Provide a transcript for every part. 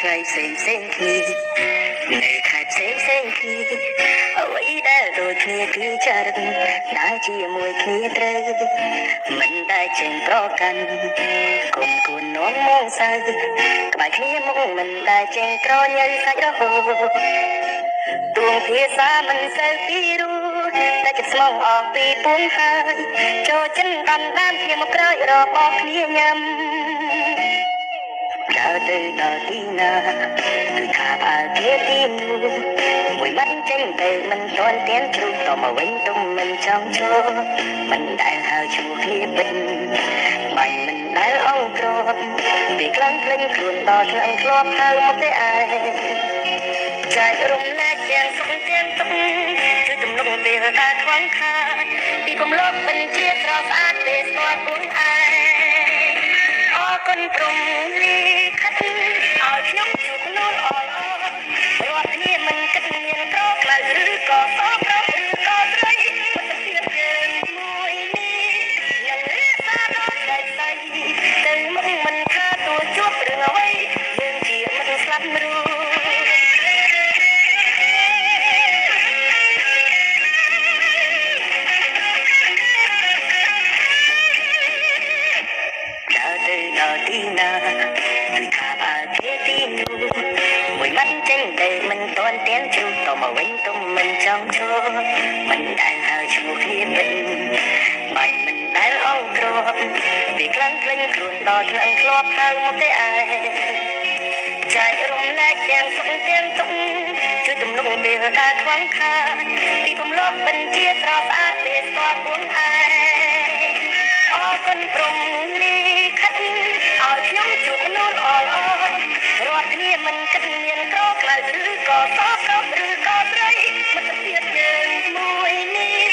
ខ្លីផ្សេងគ្នានៅខែផ្សេងគ្នាអ្វីដែលដូចគ្នាគឺចារឹកដើរជាមួយគ្នាត្រូវមិនដែលចេញប្រកាន់គុំគួននងមកសៅក្បែរគ្នាមកមិនដែលចេញក្រញ៉ៅសាច់រហូតទួងភាសាមិនសូវពីរោះតែចិត្តស្មងអស់ពីពុំហើយចូលចិនកាន់ដើមគ្នាមកក្រោយរបស់គ្នាញ៉ាំដើរទៅដល់ទីណាគឺថាបើជាទីនោះមួយមិនចេញទៅមិនទាន់ទៀនជ្រុះតមកវិញទុំមិនចង់ចូលមិនដែលហៅឈ្មោះគ្នាពេញបាញ់មិនដែលអង្គ្រត់ពីខ្លាំងភ្លេងខ្លួនដល់ឆ្លងធ្លាប់ហៅមកទេឯងចែករំលែកទាំងសុខទាំងទុក្ខជួយទំនុកពេលការខ្វងខាតពីកំឡុងបញ្ជាស្រស់ស្អាតពេលស្គាល់ខ្លួនឯងអរគុណព្រមរីខិតឲ្យខ្ញុំជួបខ្លួនអររាល់គ្នាមិនគិតមានក្រខ្លៅឬក៏សោកឬក៏ស្រីមិនទៀតយើងមួយនេះនឹងរាសាដល់ใจใจទៅមុខមិនថាទួជួបរឿងអ្វីយើងជាមិនស្លាប់រੂដល់ទីណាគឺថាបើជាទីនោះមួយមិនចេញទៅមិនទាន់ទៀនជ្រុះតមកវិញទុំមិនចង់ចូលមិនដែលហៅឈ្មោះគ្នាពេញបាញ់មិនដែលអង្គ្រត់ពីខ្លាំងភ្លេងខ្លួនដល់ឆ្លងធ្លាប់ហៅមកទេឯងចែករំលែកទាំងសុខទាំងទុក្ខជួយទំនុកពេលការខ្វងខាតពីកំឡុងបញ្ជាស្រស់ស្អាតពេលស្គាល់ខ្លួនឯងអរគុណព្រមរីខិតឲ្យខ្ញុំជួបខ្លួនអររាល់គ្នាមិនគិតមានក្រខ្លៅឬក៏សោកឬក៏ស្រីមិនទៀតយើងមួយនេះ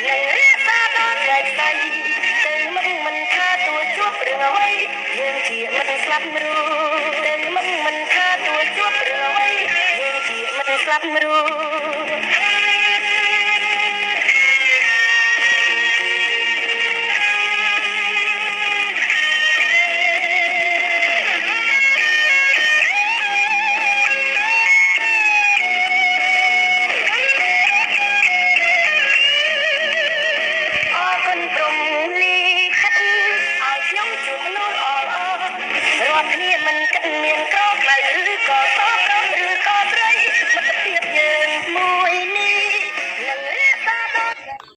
នឹងរាសាដល់ใจใจទៅមិនមិនថាទួជួបរឿងអ្វីយើងជាមិនស្លាប់រੂទៅមិនមិនថាទួជួបរឿងអ្វីយើងជាមិនស្លាប់រੂគ្នាមិនគិតមានក្រខ្លៅឬក៏